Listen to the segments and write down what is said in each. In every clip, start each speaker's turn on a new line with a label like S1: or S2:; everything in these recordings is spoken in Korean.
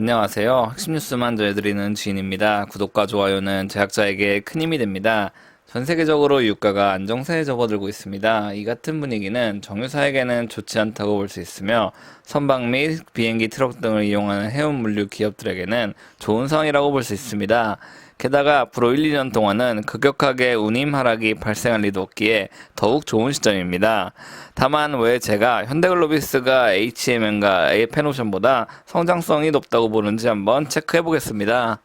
S1: 안녕하세요. 핵심 뉴스만 전해드리는 지인입니다. 구독과 좋아요는 제작자에게 큰 힘이 됩니다. 전 세계적으로 유가가 안정세에 접어들고 있습니다. 이 같은 분위기는 정유사에게는 좋지 않다고 볼 수 있으며 선박 및 비행기, 트럭 등을 이용하는 해운 물류 기업들에게는 좋은 상황이라고 볼 수 있습니다. 게다가 앞으로 1, 2년 동안은 급격하게 운임 하락이 발생할 리도 없기에 더욱 좋은 시점입니다. 다만 왜 제가 현대글로비스가 HMM과 페노션보다 성장성이 높다고 보는지 한번 체크해 보겠습니다.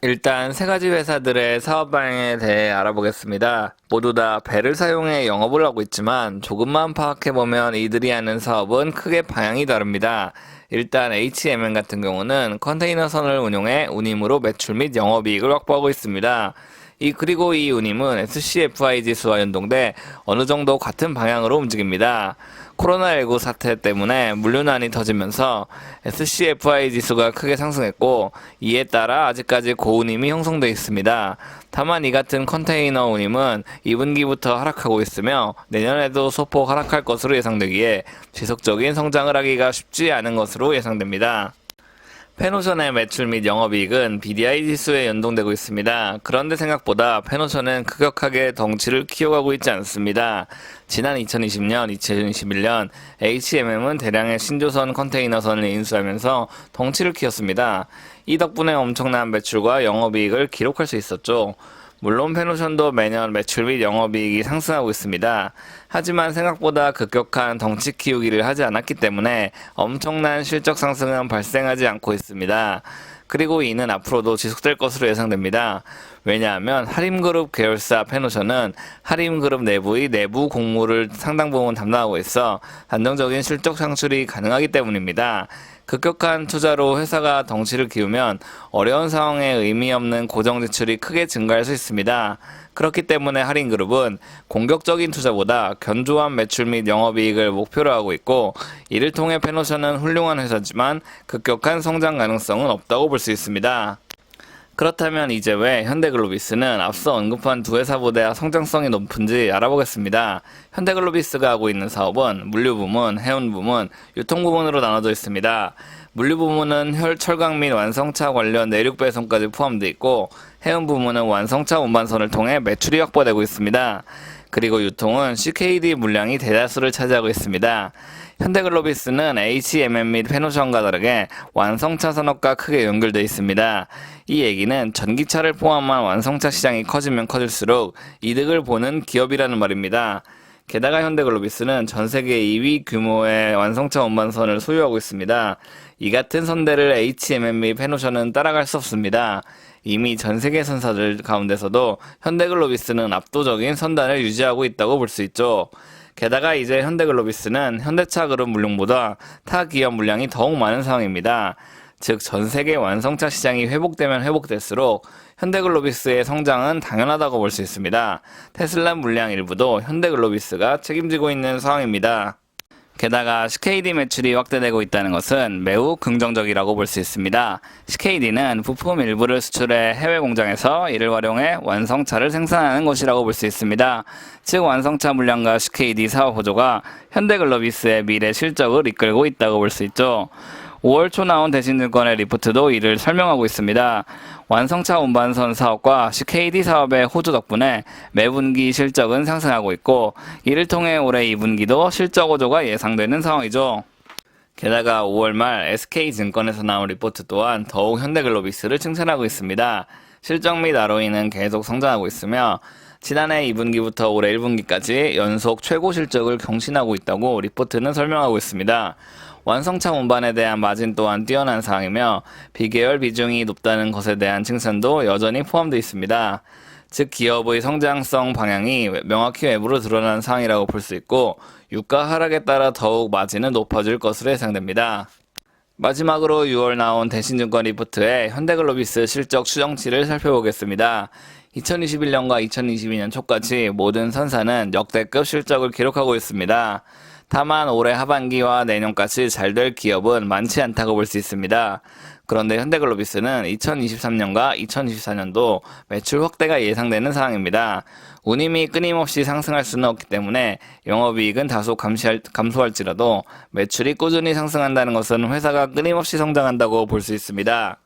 S1: 일단 세 가지 회사들의 사업 방향에 대해 알아보겠습니다. 모두 다 배를 사용해 영업을 하고 있지만 조금만 파악해보면 이들이 하는 사업은 크게 방향이 다릅니다. 일단 HMM 같은 경우는 컨테이너선을 운용해 운임으로 매출 및 영업이익을 확보하고 있습니다. 그리고 이 운임은 SCFI 지수와 연동돼 어느 정도 같은 방향으로 움직입니다. 코로나19 사태 때문에 물류난이 터지면서 SCFI 지수가 크게 상승했고 이에 따라 아직까지 고운임이 형성되어 있습니다. 다만 이 같은 컨테이너 운임은 2분기부터 하락하고 있으며 내년에도 소폭 하락할 것으로 예상되기에 지속적인 성장을 하기가 쉽지 않은 것으로 예상됩니다. 페노션의 매출 및 영업이익은 BDI 지수에 연동되고 있습니다. 그런데 생각보다 페노션은 급격하게 덩치를 키워가고 있지 않습니다. 지난 2020년, 2021년 HMM은 대량의 신조선 컨테이너선을 인수하면서 덩치를 키웠습니다. 이 덕분에 엄청난 매출과 영업이익을 기록할 수 있었죠. 물론 페노션도 매년 매출 및 영업이익이 상승하고 있습니다. 하지만 생각보다 급격한 덩치 키우기를 하지 않았기 때문에 엄청난 실적 상승은 발생하지 않고 있습니다. 그리고 이는 앞으로도 지속될 것으로 예상됩니다. 왜냐하면 하림그룹 계열사 페노션은 하림그룹 내부의 내부 공무를 상당 부분 담당하고 있어 안정적인 실적 창출이 가능하기 때문입니다. 급격한 투자로 회사가 덩치를 키우면 어려운 상황에 의미 없는 고정 지출이 크게 증가할 수 있습니다. 그렇기 때문에 하림그룹은 공격적인 투자보다 견조한 매출 및 영업이익을 목표로 하고 있고 이를 통해 페노션은 훌륭한 회사지만 급격한 성장 가능성은 없다고 볼 수 있습니다. 그렇다면 이제 왜 현대글로비스는 앞서 언급한 두 회사보다 성장성이 높은지 알아보겠습니다. 현대글로비스가 하고 있는 사업은 물류부문, 해운부문, 유통부문으로 나눠져 있습니다. 물류부문은 철강 및 완성차 관련 내륙 배송까지 포함되어 있고 해운부문은 완성차 운반선을 통해 매출이 확보되고 있습니다. 그리고 유통은 CKD 물량이 대다수를 차지하고 있습니다. 현대글로비스는 HMM 및 페노션과 다르게 완성차 산업과 크게 연결되어 있습니다. 이 얘기는 전기차를 포함한 완성차 시장이 커지면 커질수록 이득을 보는 기업이라는 말입니다. 게다가 현대글로비스는 전 세계 2위 규모의 완성차 운반선을 소유하고 있습니다. 이 같은 선대를 HMM 및 페노션은 따라갈 수 없습니다. 이미 전 세계 선사들 가운데서도 현대글로비스는 압도적인 선단을 유지하고 있다고 볼 수 있죠. 게다가 이제 현대글로비스는 현대차 그룹 물량보다 타 기업 물량이 더욱 많은 상황입니다. 즉 전 세계 완성차 시장이 회복되면 회복될수록 현대글로비스의 성장은 당연하다고 볼 수 있습니다. 테슬라 물량 일부도 현대글로비스가 책임지고 있는 상황입니다. 게다가 CKD 매출이 확대되고 있다는 것은 매우 긍정적이라고 볼 수 있습니다. CKD는 부품 일부를 수출해 해외 공장에서 이를 활용해 완성차를 생산하는 곳이라고 볼 수 있습니다. 즉 완성차 물량과 CKD 사업 호조가 현대글로비스의 미래 실적을 이끌고 있다고 볼 수 있죠. 5월 초 나온 대신증권의 리포트도 이를 설명하고 있습니다. 완성차 운반선 사업과 CKD 사업의 호조 덕분에 매분기 실적은 상승하고 있고 이를 통해 올해 2분기도 실적 호조가 예상되는 상황이죠. 게다가 5월 말 SK증권에서 나온 리포트 또한 더욱 현대글로비스를 칭찬하고 있습니다. 실적 및 ROE는 계속 성장하고 있으며 지난해 2분기부터 올해 1분기까지 연속 최고 실적을 경신하고 있다고 리포트는 설명하고 있습니다. 완성차 운반에 대한 마진 또한 뛰어난 사항이며 비계열 비중이 높다는 것에 대한 칭찬도 여전히 포함되어 있습니다. 즉 기업의 성장성 방향이 명확히 외부로 드러난 상황이라고 볼 수 있고 유가 하락에 따라 더욱 마진은 높아질 것으로 예상됩니다. 마지막으로 6월 나온 대신증권 리포트의 현대글로비스 실적 추정치를 살펴보겠습니다. 2021년과 2022년 초까지 모든 선사는 역대급 실적을 기록하고 있습니다. 다만 올해 하반기와 내년까지 잘 될 기업은 많지 않다고 볼 수 있습니다. 그런데 현대글로비스는 2023년과 2024년도 매출 확대가 예상되는 상황입니다. 운임이 끊임없이 상승할 수는 없기 때문에 영업이익은 다소 감소할지라도 매출이 꾸준히 상승한다는 것은 회사가 끊임없이 성장한다고 볼 수 있습니다.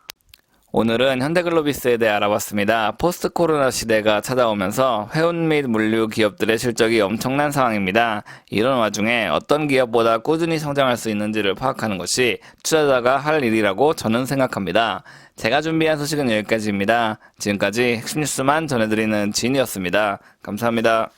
S1: 오늘은 현대글로비스에 대해 알아봤습니다. 포스트 코로나 시대가 찾아오면서 회운 및 물류 기업들의 실적이 엄청난 상황입니다. 이런 와중에 어떤 기업보다 꾸준히 성장할 수 있는지를 파악하는 것이 투자자가 할 일이라고 저는 생각합니다. 제가 준비한 소식은 여기까지입니다. 지금까지 핵심 뉴스만 전해드리는 진이었습니다. 감사합니다.